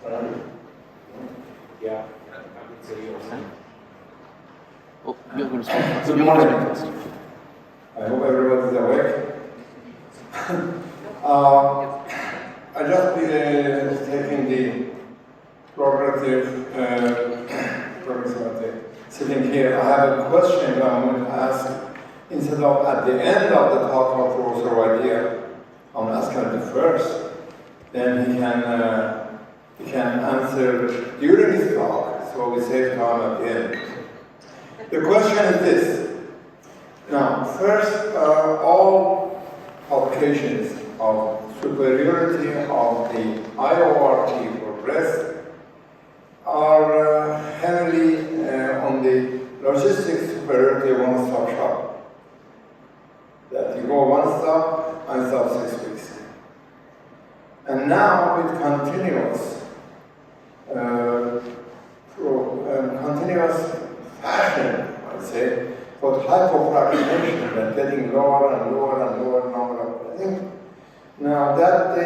Yeah, I would say yours. Oh, you're going to speak first. Good morning. I hope everyone is awake. I just taking the prerogative, sitting here. I have a question that I'm going to ask. Instead of at the end of the talk of Professor Vaidya, I'm asking at the first. Then he can answer during his talk, so we save time at the end. The question is this. Now, first, all publications of superiority of the IORT for breast are heavily on the logistics superiority one-stop shop. That you go one stop and stop 6 weeks. And now with continuous fashion, I'd say, for hypofractionation and getting lower and lower and lower number of things. Now that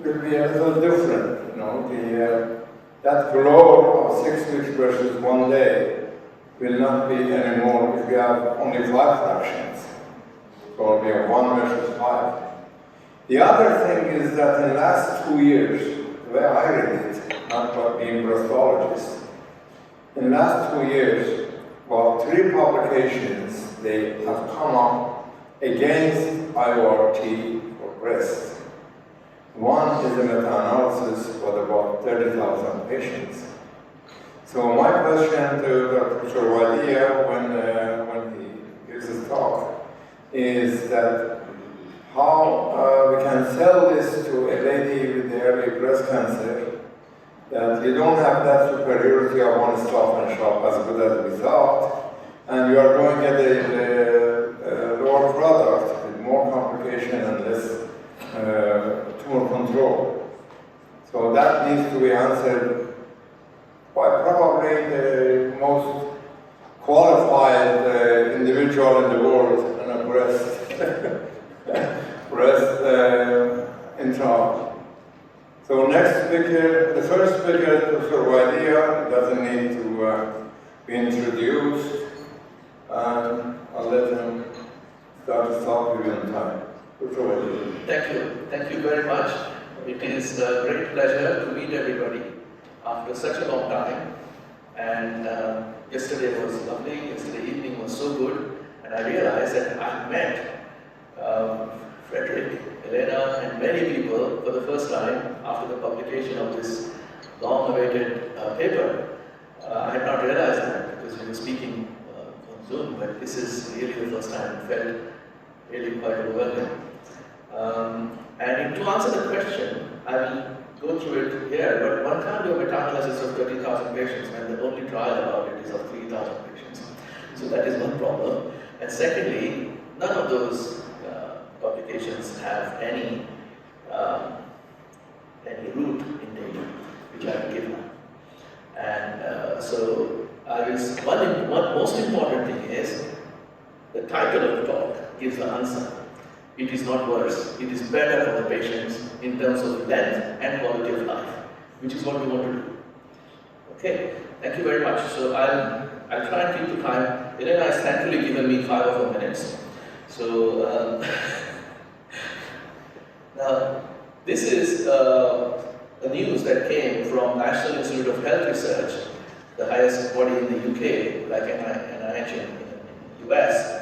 will be a little different, you know. That glow of 6 weeks versus 1 day will not be anymore if we have only 5 fractions. So we have 1 versus 5. The other thing is that in the last 2 years, the way I read it, not by being breastologist, in the last 2 years, well, 3 publications, they have come up against IORT for breast. One is a meta-analysis of about 30,000 patients. So my question to Professor Vaidya when he gives his talk is that how we can sell this to a lady with early breast cancer, that you don't have that superiority of one stop and shop as good as we thought, and you are going to get a lower product with more complication and less tumor control. So that needs to be answered by probably the most qualified individual in the world in a breast intra. So next speaker, the first speaker, Professor Vaidya, doesn't need to be introduced. And I'll let him start his talk with you on time. Professor Vaidya. Thank you very much. It is a great pleasure to meet everybody after such a long time. And yesterday was lovely, yesterday evening was so good, and I realized that I met Frederik, Elena, and many people for the first time after the publication of this long-awaited paper. I had not realized that because we were speaking on Zoom, but this is really the first time. It felt really quite overwhelming. And to answer the question, I will go through it here, but one can't do a meta-analysis of 30,000 patients when the only trial about it is of 3,000 patients. So that is one problem. And secondly, none of those publications have any root in data, which I will give now. And so one most important thing is the title of the talk gives the answer. It is not worse. It is better for the patients in terms of length and quality of life, which is what we want to do. Okay, thank you very much. So I'll try and keep the time. Elena has thankfully given me 5 or 4 minutes. So now this is a news that came from National Institute of Health Research, the highest body in the UK, like NIH in the US.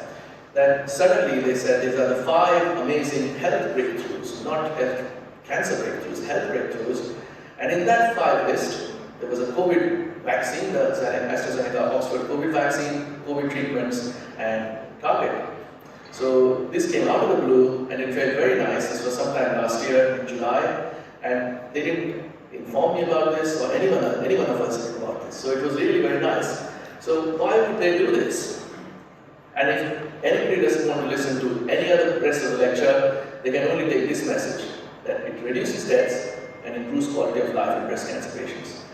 That suddenly they said these are the 5 amazing health breakthroughs, not health cancer breakthroughs, health breakthroughs. And in that 5 list, there was a COVID vaccine, the AstraZeneca Oxford COVID vaccine, COVID treatments, and TARGIT. So this came out of the blue, and it felt very nice. This was sometime last year in July, and they didn't inform me about this, or anyone of us about this. So it was really very nice. So why would they do this? And if anybody doesn't want to listen to any other rest of the lecture, they can only take this message, that it reduces deaths and improves quality of life in breast cancer patients.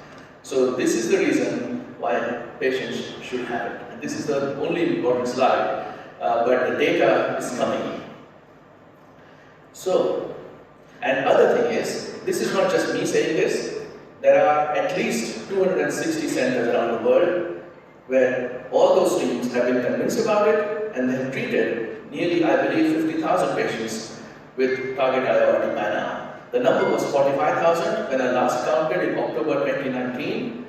So this is the reason why patients should have it. And this is the only important slide, but the data is coming. So, and other thing is, this is not just me saying this. There are at least 260 centers around the world where all those teams have been convinced about it, and they have treated nearly, I believe, 50,000 patients with TARGIT IORT by now. The number was 45,000 when I last counted in October 2019,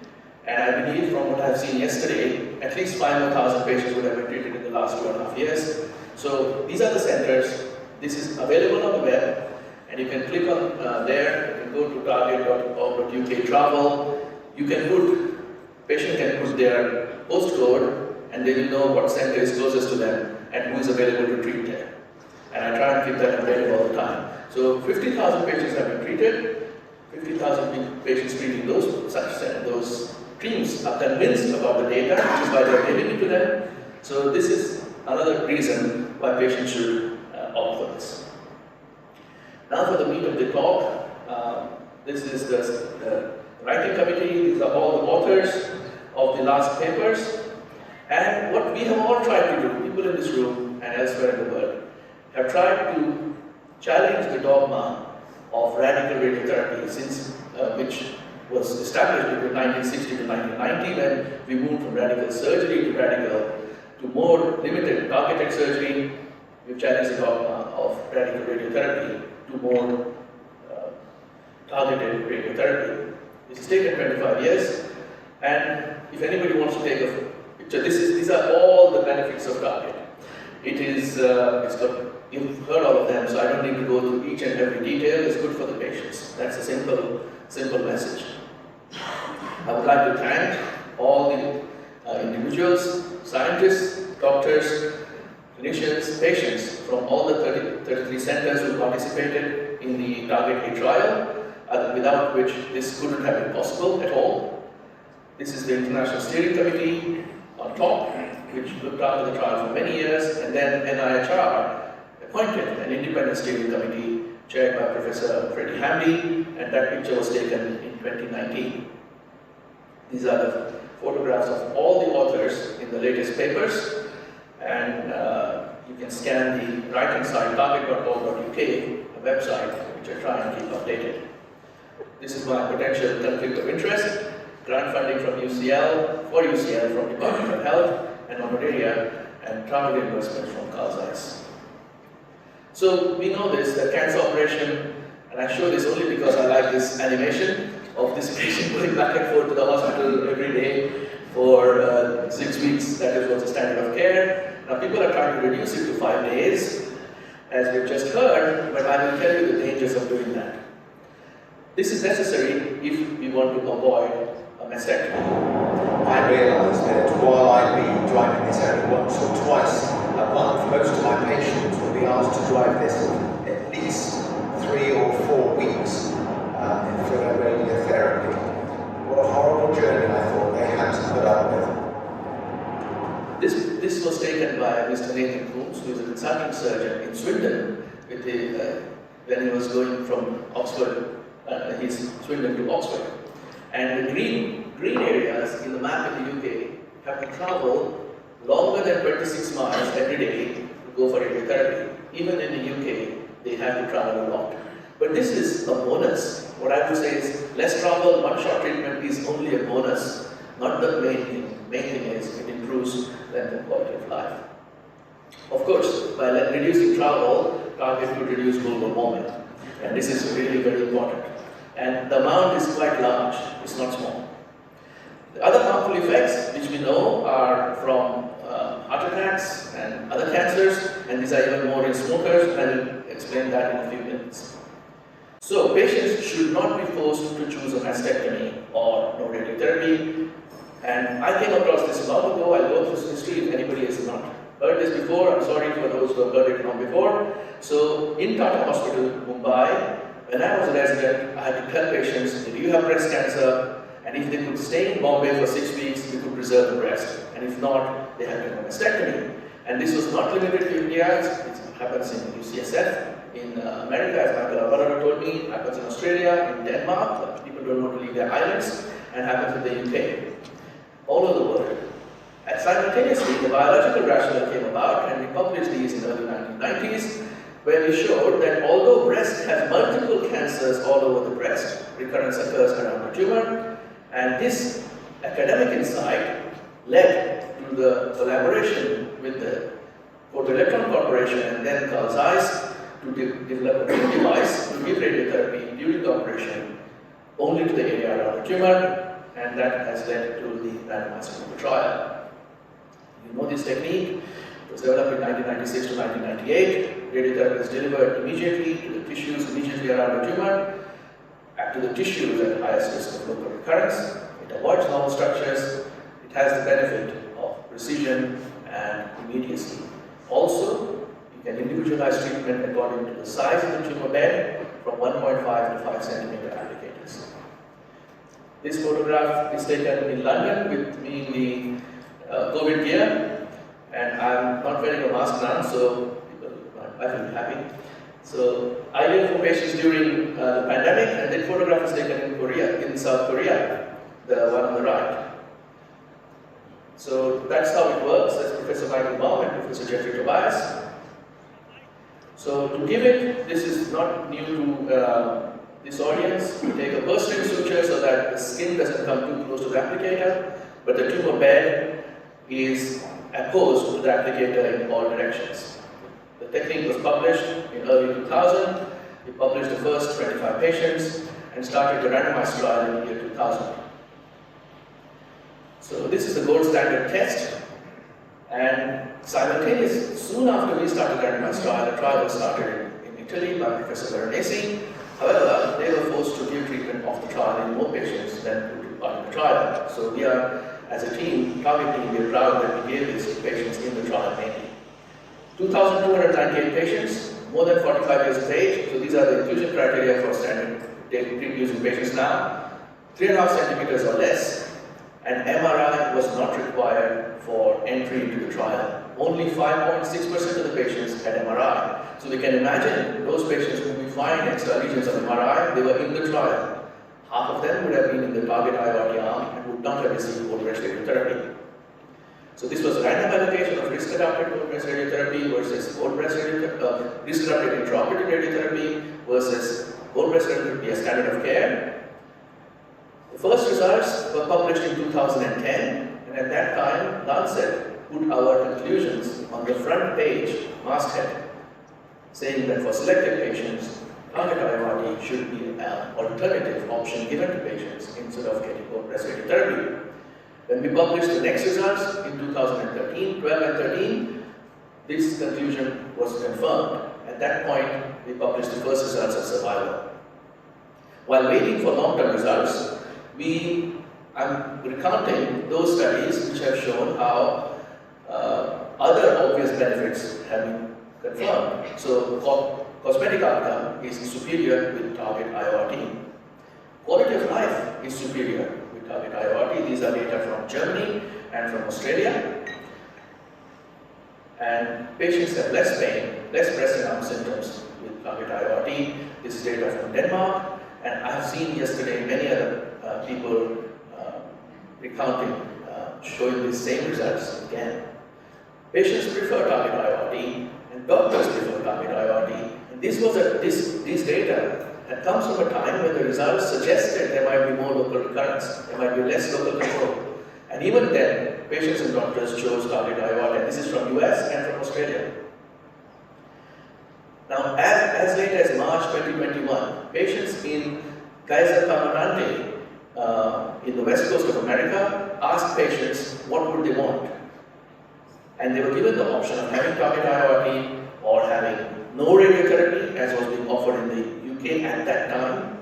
and I believe from what I've seen yesterday, at least 5,000 patients would have been treated in the last 2.5 years. So these are the centers. This is available on the web, and you can click on there. You can go to target.org.uk travel. You can put, patient can put their postcode, and they will know what center is closest to them and who is available to treat there. And I try and keep that available all the time. So 50,000 patients have been treated. 50,000 patients treating those teams are convinced about the data, which is why they are giving it to them. So this is another reason why patients should opt for this. Now for the meat of the talk. This is the writing committee. These are all the authors of the last papers. And what we have all tried to do, people in this room and elsewhere in the world, have tried to challenge the dogma of radical radiotherapy, since which was established between 1960 to 1990, when we moved from radical surgery to more limited targeted surgery. We've challenged the dogma of radical radiotherapy to more targeted radiotherapy. This has taken 25 years, and if anybody wants to take a picture, these are all the benefits of target. It is, you've heard all of them, so I don't need to go through each and every detail. It's good for the patients. That's a simple message. I would like to thank all the individuals, scientists, doctors, clinicians, patients from all the 33 centers who participated in the TARGIT-A trial, without which this couldn't have been possible at all. This is the International Steering Committee on top, which looked after the trial for many years, and then NIHR appointed an independent steering committee chaired by Professor Frederik, and that picture was taken in 2019. These are the photographs of all the authors in the latest papers, and you can scan the right-hand side, target.org.uk, a website which I try and keep updated. This is my potential conflict of interest, grant funding from UCL, from Department of Health and Malaria, and travel reimbursement from Carl Zeiss. So we know this, that cancer operation, and I show this only because I like this animation of this patient going back and forth to the hospital every day for 6 weeks. That is what's the standard of care. Now people are trying to reduce it to 5 days, as we've just heard, but I will tell you the dangers of doing that. This is necessary if we want to avoid a mastectomy. I realised that while I'd be driving this only once or twice a month, most of my patients would be asked to drive this at least 3 or 4 weeks for their radiotherapy. What a horrible journey I thought they had to put up with. This was taken by Mr. Nathan Coombs, who is a consulting surgeon in Swindon, when he was going from Oxford, Swindon to Oxford. And the green areas in the map in the UK have to travel longer than 26 miles every day to go for radiotherapy. Even in the UK, they have to travel a lot. But this is a bonus. What I would say is less travel, one shot treatment is only a bonus, not the main thing. The main thing is it improves length and quality of life. Of course, by reducing travel, target could reduce global warming. And this is really very important. And the amount is quite large, it's not small. The other harmful effects, which we know, are from heart attacks and other cancers, and these are even more in smokers, and I will explain that in a few minutes. So, patients should not be forced to choose a mastectomy or no radiotherapy. And I came across this long ago. I'll go through this history if anybody has not heard this before. I'm sorry for those who have heard it from before. So, in Tata Hospital, Mumbai, when I was a resident, I had to tell patients, do you have breast cancer? And if they could stay in Bombay for 6 weeks, we could preserve the breast. And if not, they had to have a mastectomy. And this was not limited to India. It happens in UCSF, in America, as Michael Alvarado told me. It happens in Australia, in Denmark. People don't want to leave their islands. And happens in the UK. All over the world. And simultaneously, the biological rationale came about, and we published these in the early 1990s. where we showed that although breast has multiple cancers all over the breast, recurrence occurs around the tumor, and this academic insight led to the collaboration with the Photoelectron Corporation and then Carl Zeiss to develop a new device to give radiotherapy during the operation only to the area around the tumor, and that has led to the randomized clinical trial. You know this technique. It was developed in 1996 to 1998. Radiotherapy is delivered immediately to the tissues immediately around the tumor, to the tissues at highest risk of local recurrence. It avoids normal structures. It has the benefit of precision and immediacy. Also, you can individualize treatment according to the size of the tumor bed from 1.5 to 5 centimeter applicators. This photograph is taken in London with me in the COVID gear, and I'm not wearing a mask now, so I feel happy. So ideal for patients during the pandemic, and that photograph is taken in Korea, in South Korea, the one on the right. So that's how it works. That's Professor Michael Bahman and Professor Jeffrey Tobias. So to give it, this is not new to this audience. We take a burstring suture so that the skin doesn't come too close to the applicator, but the tumor bed is opposed to the applicator in all directions. The technique was published in early 2000. We published the first 25 patients and started the randomized trial in the year 2000. So this is the gold standard test, and soon after we started the randomized trial, the trial was started in Italy by Professor Veronesi. However, they were forced to give treatment of the trial in more patients than who took part in the trial. So we are, as a team, target team, we are proud that we gave these patients in the trial mainly. 2,298 patients, more than 45 years of age, so these are the inclusion criteria for standard treatment using patients now. 3.5 centimeters or less, and MRI was not required for entry into the trial. Only 5.6% of the patients had MRI. So we can imagine those patients who we find extra lesions on MRI, they were in the trial. Half of them would have been in the TARGIT IORT arm and would not have received whole breast radiotherapy. So this was a random allocation of risk-adapted whole breast radiotherapy versus whole breast radiotherapy, risk-adapted intraoperative radiotherapy versus whole breast radiotherapy as standard of care. The first results were published in 2010, and at that time, Lancet put our conclusions on the front page masthead, saying that for selected patients, TARGIT IORT should be an alternative option given to patients instead of getting whole breast radiotherapy. When we published the next results in 2013, 12 and 13, this conclusion was confirmed. At that point, we published the first results of survival. While waiting for long-term results, I'm recounting those studies which have shown how other obvious benefits have been confirmed. So, cosmetic outcome is superior with TARGIT IORT. Quality of life is superior with TARGIT IORT. These are data from Germany and from Australia. And patients have less pain, less breast and arm symptoms with TARGIT IORT. This is data from Denmark. And I have seen yesterday many other people recounting, showing the same results again. Patients prefer TARGIT IORT, and doctors prefer TARGIT IORT. And these data had come from a time when the results suggested there might be more local recurrence, there might be less local control. And even then, patients and doctors chose TARGIT IORT, and this is from US and from Australia. Now, as late as March 2021, patients in Kaiser Permanente in the west coast of America asked patients what would they want. And they were given the option of having TARGIT IORT or having no radiotherapy, as was being offered in the UK at that time,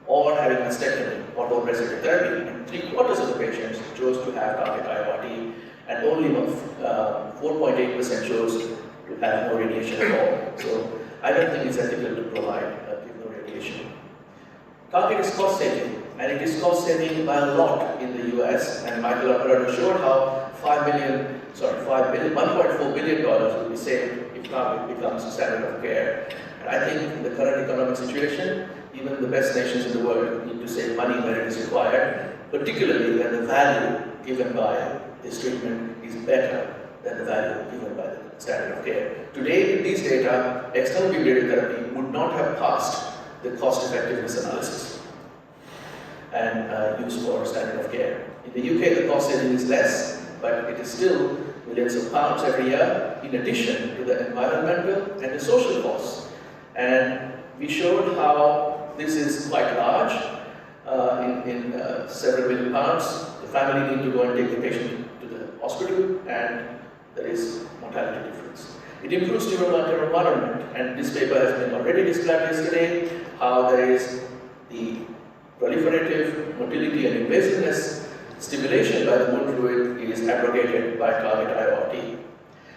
or having mastectomy or whole breast radiotherapy. And 3/4 of the patients chose to have TARGIT IORT, and only 4.8% chose to have no radiation at all. So I don't think it's ethical to provide give no radiation. TARGIT is cost saving, and it is cost saving by a lot in the US. And Michael Alvarado showed how $1.4 billion will be saved if TARGIT becomes a standard of care. And I think in the current economic situation, even the best nations in the world need to save money where it is required, particularly when the value given by this treatment is better than the value given by the standard of care. Today, with these data, external beam radiotherapy would not have passed the cost effectiveness analysis and used for standard of care. In the UK, the cost saving is less, but it is still millions of pounds every year, in addition to the environmental and the social costs. And we showed how this is quite large, in several million pounds. The family need to go and take the patient to the hospital, and there is mortality difference. It improves tumor microenvironment, and this paper has been already described yesterday, how there is the proliferative motility and invasiveness stimulation by the Moon fluid is abrogated by TARGIT IORT.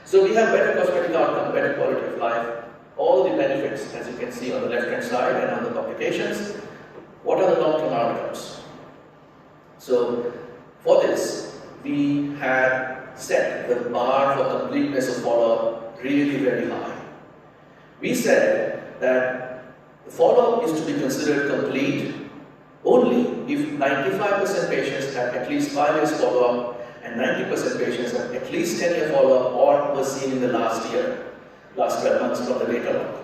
So we have better cosmetic outcome, better quality of life, all the benefits, as you can see on the left-hand side and on the publications. What are the long-term outcomes? So for this, we had set the bar for completeness of follow-up really very high. We said that the follow-up is to be considered complete only if 95% patients have at least 5 years follow-up and 90% patients have at least 10-year follow-up or were seen in the last 12 months from the data log.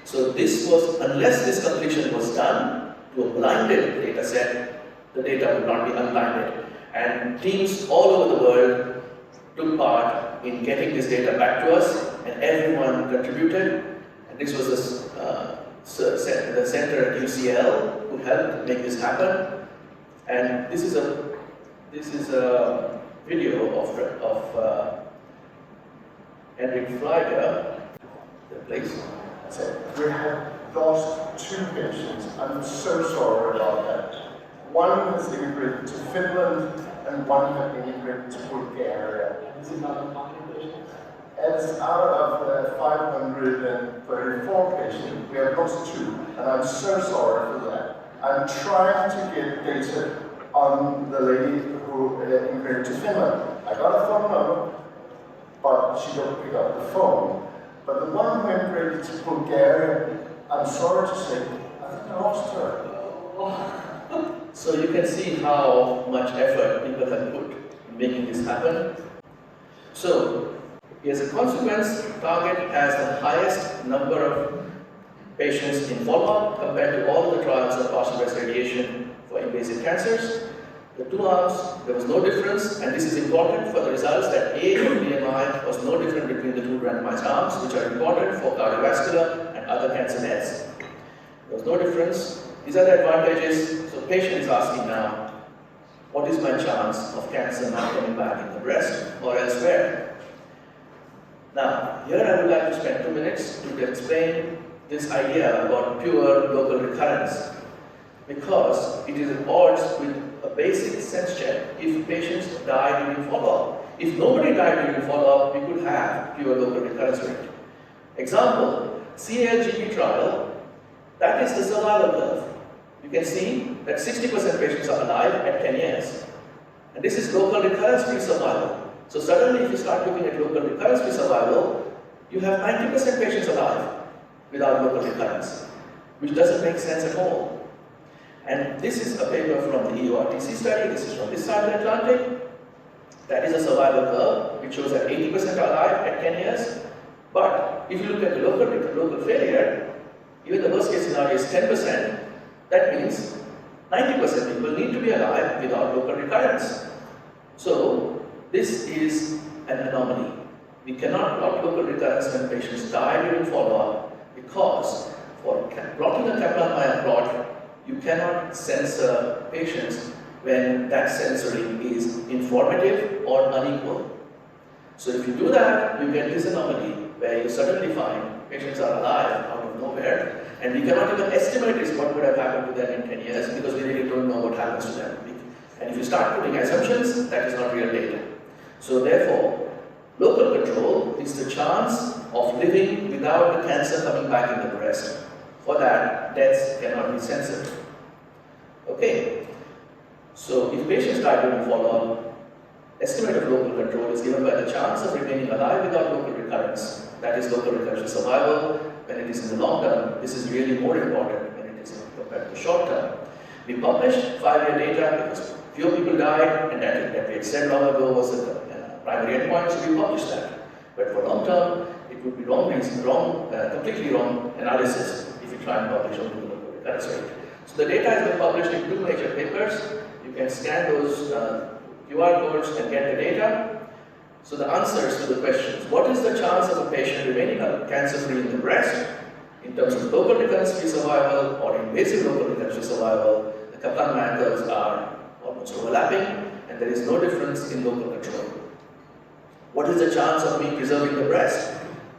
So this was, unless this completion was done to a blinded data set, the data would not be unblinded. And teams all over the world took part in getting this data back to us, and everyone contributed. And this was the center at UCL who helped make this happen. And this is a video of Henrik Freiburg, the place. So we have lost 2 patients. I'm so sorry about that. One has immigrated to Finland and one has immigrated to Bulgaria. Is it not a patient? As out of 534 patients, we have lost 2, and I'm so sorry for that. I'm trying to get data on the lady who immigrated to Finland. I got a phone number, but she don't pick up the phone. But the one who immigrated to Bulgaria, I'm sorry to say, I think I lost her. So you can see how much effort people have put in making this happen. So, as a consequence, TARGIT has the highest number of patients in follow-up compared to all the trials of partial breast irradiation for invasive cancers. The 2 arms, there was no difference, and this is important for the results that A or BMI was no different between the 2 randomized arms, which are important for cardiovascular and other cancer deaths. There was no difference. These are the advantages. So patient is asking now, what is my chance of cancer not coming back in the breast or elsewhere? Now, here I would like to spend 2 minutes to explain this idea about pure local recurrence, because it is at odds with a basic sense check if patients die during follow-up. If nobody died during follow-up, we could have pure local recurrence rate. Example, CALGB trial, that is the survival curve. You can see that 60% patients are alive at 10 years. And this is local recurrence-free survival. So suddenly, if you start looking at local recurrence-free survival, you have 90% patients alive without local recurrence, which doesn't make sense at all. And this is a paper from the EORTC study. This is from this side of the Atlantic. That is a survival curve, which shows that 80% are alive at 10 years. But if you look at the local failure, even the worst case scenario is 10%. That means 90% people need to be alive without local recurrence. So this is an anomaly. We cannot plot local recurrence when patients die during follow-up, because for plotting a Kaplan-Meier plot, you cannot censor patients when that censoring is informative or unequal. So if you do that, you get this anomaly where you suddenly find patients are alive out of nowhere, and we cannot even estimate what would have happened to them in 10 years because we really don't know what happens to them. And if you start putting assumptions, that is not real data. So therefore, local control is the chance of living without the cancer coming back in the breast. For that, deaths cannot be censored. Okay, so if patients die during follow-up, estimate of local control is given by the chance of remaining alive without local recurrence. That is local recurrence survival. When it is in the long term, this is really more important when it is compared to the short term. We published 5-year data because fewer people died, and that we had said long ago was the primary endpoint, so we published that. But for long term, it would be completely wrong analysis if you try and publish only the local recurrence rate. So the data has been published in 2 major papers. You can scan those QR codes and get the data. So the answers to the questions: what is the chance of a patient remaining cancer-free in the breast in terms of local recurrence-free survival or invasive local recurrence-free survival? The Kaplan-Meier curves are almost overlapping, and there is no difference in local control. What is the chance of me preserving the breast?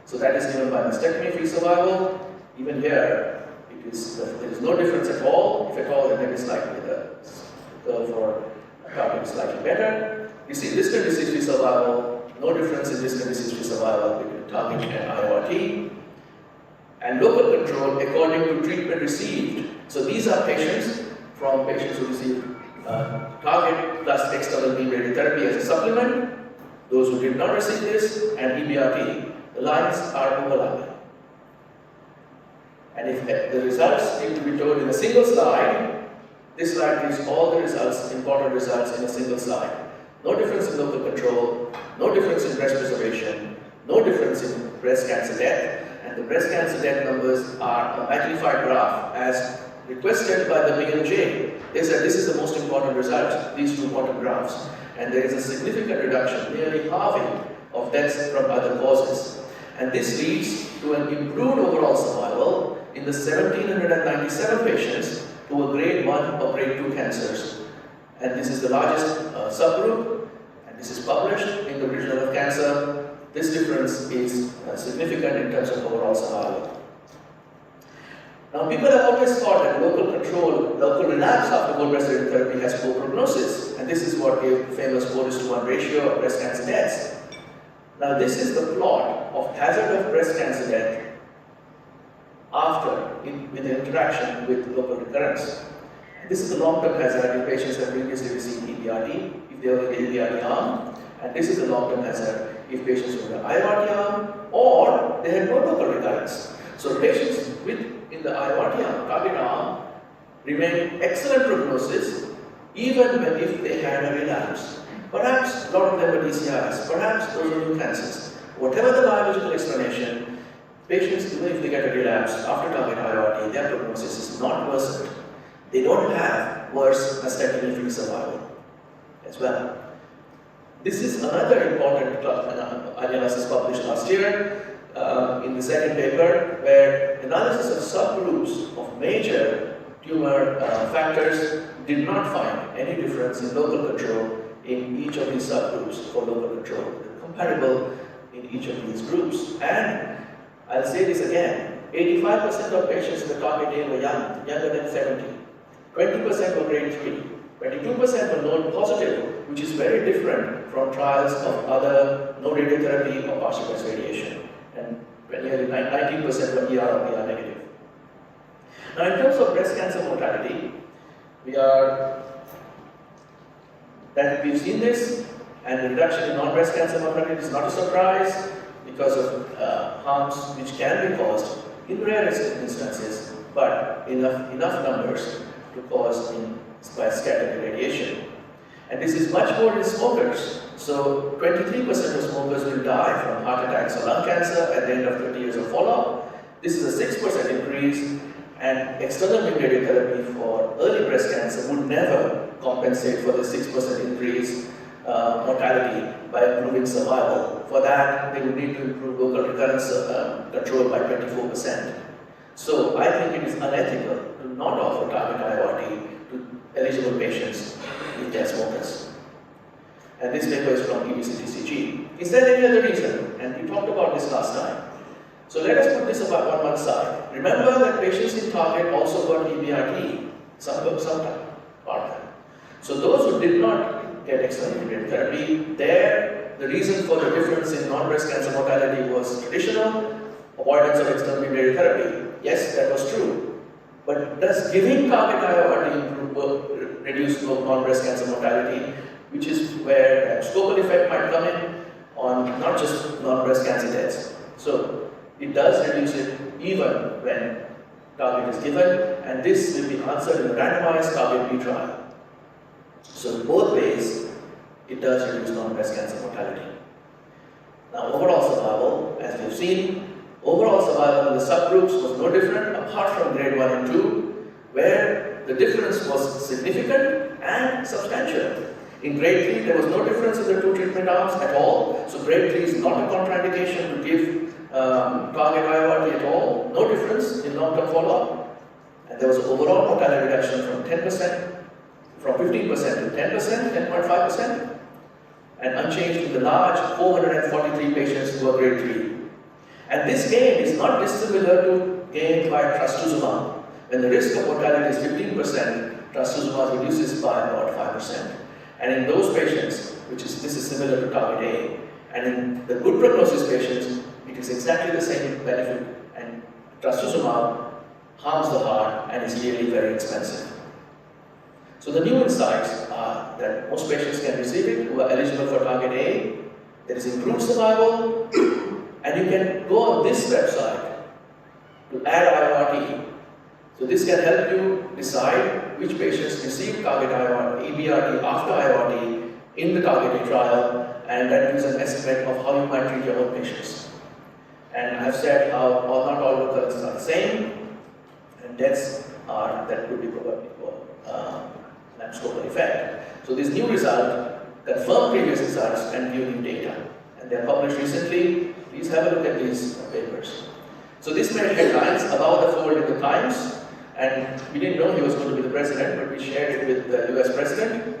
So that is given by mastectomy-free survival. Even here, there is no difference at all. If at all, then maybe slightly the curve for target is slightly better. You see distant disease-free survival, no difference in distant disease-free survival between target and IORT. And local control according to treatment received. So these are patients who received target plus external beam radiotherapy as a supplement, those who did not receive this, and EBRT. The lines are overlapping. And if the results need to be told in a single slide, this slide gives all the results, important results in a single slide. No difference in local control, no difference in breast preservation, no difference in breast cancer death, and the breast cancer death numbers are a magnified graph as requested by the BMJ. They said this is the most important result, these 2 bottom graphs. And there is a significant reduction, nearly halving of deaths from other causes. And this leads to an improved overall survival in the 1,797 patients who were grade 1 or grade 2 cancers. And this is the largest subgroup, and this is published in the British Journal of Cancer. This difference is significant in terms of overall survival. Now, people have always thought that local relapse after bone breast radiotherapy has poor prognosis, and this is what gave the famous 4:1 ratio of breast cancer deaths. Now, this is the plot of hazard of breast cancer death with the interaction with local recurrence. This is the long-term hazard if patients have previously received EBRT, if they were in the EBRT arm, and this is the long-term hazard if patients were in the IORT arm or they had no local recurrence. So patients in the IORT arm, target arm, remain excellent prognosis even if they had a relapse. Perhaps a lot of them were DCIs, perhaps those were new cancers. Whatever the biological explanation, patients, even if they get a relapse after target IORT, their prognosis is not worsened. They don't have worse mastectomy-free survival as well. This is another important analysis published last year in the second paper, where analysis of subgroups of major tumor factors did not find any difference in local control in each of these subgroups for local control, comparable in each of these groups. And I'll say this again, 85% of patients in the target-A were younger than 70. 20% were grade 3, 22% were known positive, which is very different from trials of other no radiotherapy or partial breast radiation, and nearly 19% were ER or PR negative. Now, in terms of breast cancer mortality, we've seen this, and the reduction in non-breast cancer mortality is not a surprise because of harms which can be caused in rare instances, but enough numbers to cause by scattered irradiation. And this is much more in smokers. So 23% of smokers will die from heart attacks or lung cancer at the end of 30 years of follow-up. This is a 6% increase, and external beam radiotherapy for early breast cancer would never compensate for the 6% increase mortality by improving survival. For that, they would need to improve local recurrence control by 24%. So I think it is unethical to not offer target IORT to eligible patients if they are smokers. And this paper is from EBCTCG. Is there any other reason? And we talked about this last time. So let us put this about on one side. Remember that patients in target also got EBRT sometime, part-time. So those who did not get external radiotherapy, the reason for the difference in non-breast cancer mortality was traditional avoidance of external radiotherapy. Yes, that was true. But does giving target IORT reduce non-breast cancer mortality, which is where the scopal effect might come in on not just non-breast cancer deaths. So it does reduce it even when target is given, and this will be answered in the randomized target-B trial. So in both ways, it does reduce non-breast cancer mortality. Now, overall survival, as we've seen, overall survival in the subgroups was no different apart from grade 1 and 2, where the difference was significant and substantial. In grade 3, there was no difference in the two treatment arms at all. So grade 3 is not a contraindication to give target IORT at all. No difference in long-term follow-up. And there was an overall mortality reduction from 10%, from 15% to 10%, 10.5%, and unchanged in the large 443 patients who are grade 3. And this gain is not dissimilar to gain by trastuzumab. When the risk of mortality is 15%, trastuzumab reduces by about 5%. And in those patients, this is similar to TARGIT-A, and in the good prognosis patients, it is exactly the same benefit, and trastuzumab harms the heart and is really very expensive. So the new insights are that most patients can receive it who are eligible for TARGIT-A. There is improved survival, and you can go on this website to add IORT. So this can help you decide which patients receive target IORT, EBRT after IORT in the TARGIT-A trial, and that gives an estimate of how you might treat your own patients. And I've said how not all recurrences are the same, and deaths are that could be probably called Lamb-Stoker effect. So this new result confirmed previous results and new data, and they are published recently. Please have a look at these papers. So this made headlines about the fold in the Times. And we didn't know he was going to be the president, but we shared it with the US president.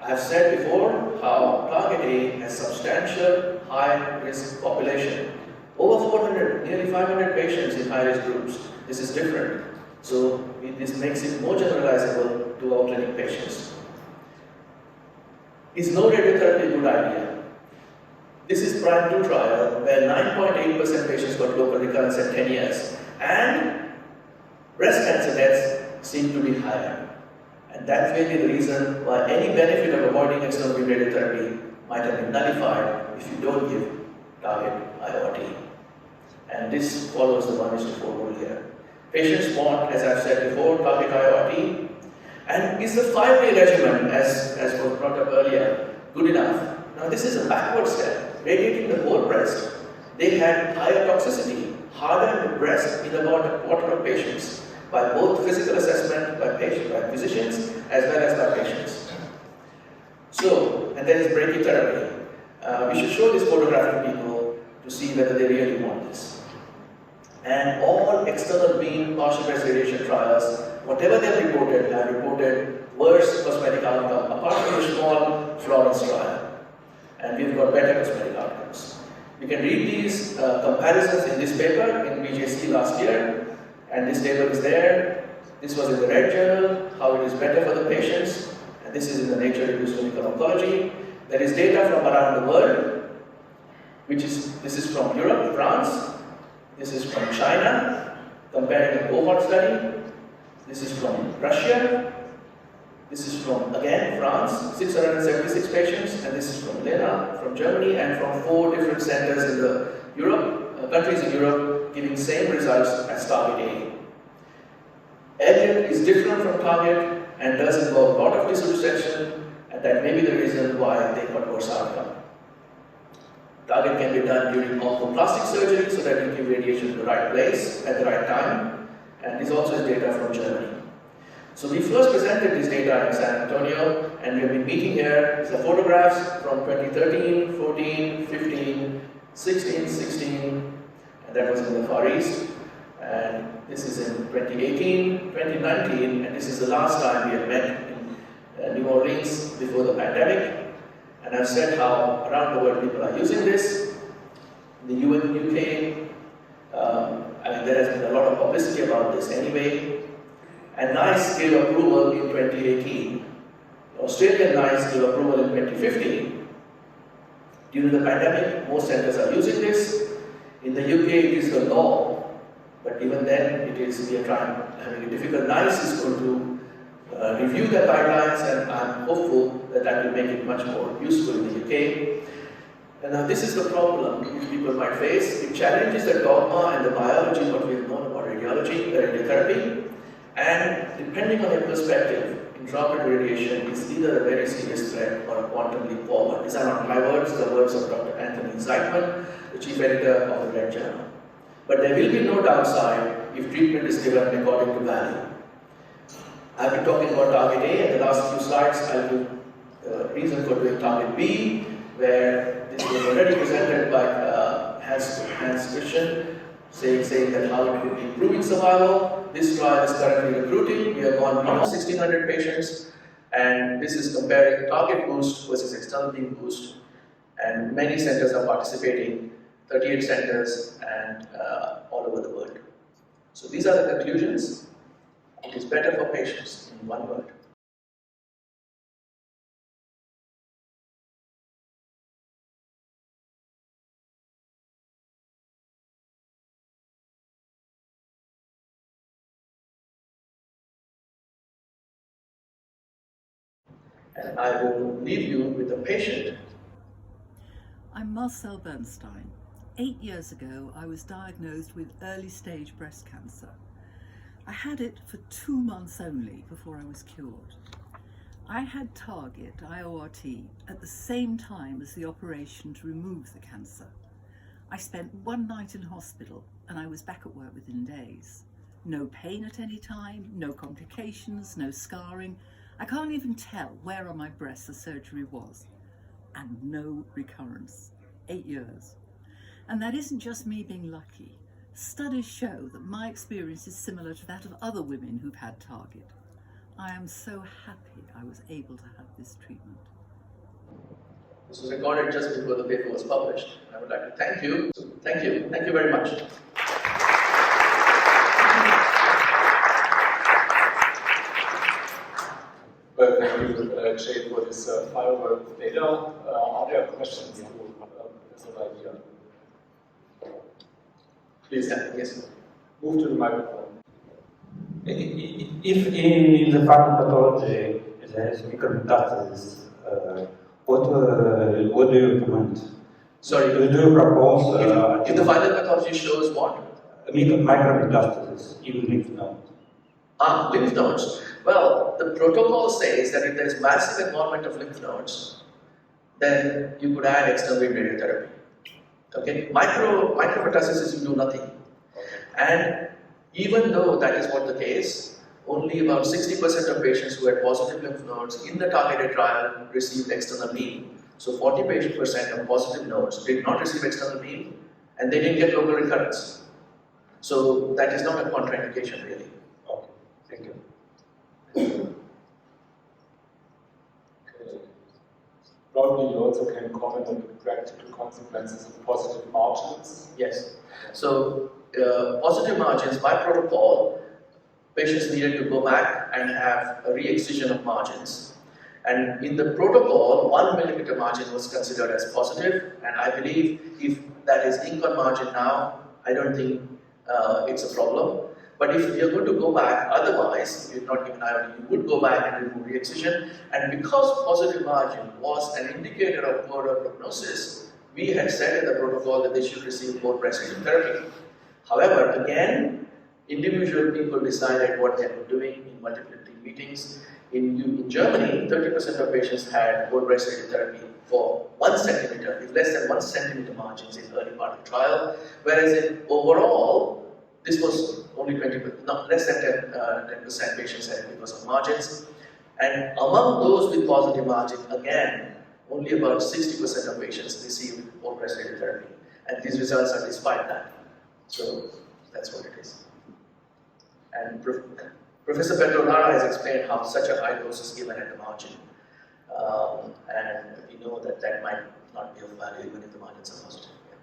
I have said before how TARGIT-A has substantial high-risk population. Over 400, nearly 500 patients in high-risk groups. This is different. So this makes it more generalizable to our clinic patients. Is no radiotherapy a good idea? This is PRIME 2 trial where 9.8% patients got local recurrence at 10 years. And breast cancer deaths seem to be higher. And that's really the reason why any benefit of avoiding external beam radiotherapy might have been nullified if you don't give target IORT. And this follows the 1:4 rule here. Patients want, as I've said before, target IORT. And is the 5-day regimen, as was brought up earlier, good enough? Now this is a backward step, radiating the whole breast. They had higher toxicity, hardened the breast in about a quarter of patients, by both physical assessment by physicians as well as by patients. So, and there is brachytherapy. We should show this photograph to people to see whether they really want this. And all external beam partial breast irradiation trials, whatever they have reported worse cosmetic outcome apart from the small Florence trial. And we've got better cosmetic outcomes. You can read these comparisons in this paper in BJC last year. And this table is there. This was in the Red Journal, how it is better for the patients. And this is in the Nature Reviews Clinical Oncology. There is data from around the world, this is from Europe, France. This is from China, comparing a cohort study. This is from Russia. This is from, again, France, 676 patients. And this is from Lena, from Germany, and from 4 different centers in the countries in Europe, giving same results as TARGIT-A. ELIOT is different from TARGIT and does involve a lot of tissue resection, and that may be the reason why they got worse outcome. TARGIT can be done during oncoplastic surgery so that you give radiation to the right place at the right time, and this also is data from Germany. So we first presented this data in San Antonio, and we have been meeting here. These are photographs from 2013, 14, 15, 16, 16, and that was in the Far East. And this is in 2018, 2019, and this is the last time we had met in New Orleans before the pandemic. And I've said how around the world people are using this. In the UK, there has been a lot of publicity about this anyway. And NICE gave approval in 2018. Australian NICE gave approval in 2015. During the pandemic, most centers are using this. In the UK, it is the law, but even then, we are having a difficult. NICE is going to review the guidelines, and I'm hopeful that that will make it much more useful in the UK. And now this is the problem which people might face. It challenges the dogma and the biology, what we have known about radiology, radiotherapy, and depending on your perspective, intraoperative radiation is either a very serious threat or a quantum leap forward. These are not my words, the words of Dr. Anthony Zeitman, the chief editor of the Red Journal. But there will be no downside if treatment is given according to value. I've been talking about TARGIT-A, and the last few slides I'll give reason for doing TARGIT-B, where this was already presented by Hines Christian, saying that how it would be improving survival. This trial is currently recruiting. We have gone beyond 1,600 patients, and this is comparing target boost versus external beam boost. And many centers are participating, 38 centers, and all over the world. So these are the conclusions. It is better for patients, in one word. And I will leave you with a patient. I'm Marcel Bernstein. 8 years ago, I was diagnosed with early-stage breast cancer. I had it for 2 months only before I was cured. I had TARGIT IORT at the same time as the operation to remove the cancer. I spent 1 night in hospital and I was back at work within days. No pain at any time, no complications, no scarring. I can't even tell where on my breast the surgery was. And no recurrence. 8 years. And that isn't just me being lucky. Studies show that my experience is similar to that of other women who've had TARGIT. I am so happy I was able to have this treatment. This was recorded just before the paper was published. I would like to thank you. Thank you. Thank you very much. Well, thank you, Jay, for this firework of data. Are there questions to Professor Vaidya? Please, yes. Move to the microphone. If in the pharmacology there is micrometastasis, what do you recommend? Sorry, do you propose? if the final pathology shows what? Micrometastasis in lymph nodes. Lymph nodes. Well, the protocol says that if there is massive involvement of lymph nodes, then you could add external beam radiotherapy. Okay, micrometastasis you do nothing. And even though that is what the case, only about 60% of patients who had positive lymph nodes in the targeted trial received external beam. So 40% of positive nodes did not receive external beam, and they didn't get local recurrence. So that is not a contraindication really. Okay, thank you. Okay. Probably you also can comment on the practical consequences of positive margins. Yes. So positive margins by protocol, patients needed to go back and have a re-excision of margins. And in the protocol, 1 millimeter margin was considered as positive, and I believe if that is ink on margin now, I don't think it's a problem. But if you're going to go back, otherwise, if you're not given IOT, you would go back and remove re-excision. And because positive margin was an indicator of poorer prognosis, we had said in the protocol that they should receive more breast radiotherapy. However, again, individual people decided what they were doing in multiple meetings. In Germany, 30% of patients had whole breast radiotherapy for 1 centimeter, with less than 1 centimeter margins in the early part of the trial, whereas in overall, this was only 20%, not less than 10% patients had because of margins. And among those with positive margin, again, only about 60% of patients received whole breast radiotherapy. And these results are despite that. So that's what it is. And Professor Pedro-Lara has explained how such a high dose is given at the margin. And we know that that might not be of value even if the margins are positive. Yeah.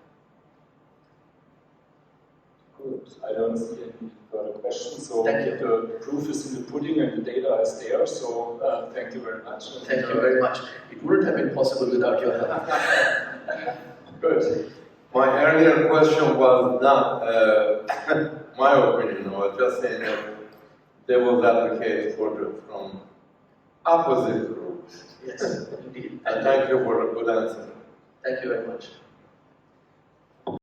Good. I don't see any further questions. So thank you. The proof is in the pudding and the data is there. So thank you very much. Thank you very much. It wouldn't have been possible without your help. Good. My earlier question was not my opinion. I was just saying that there was advocates from opposite groups. Yes, indeed. And thank you for a good answer. Thank you very much.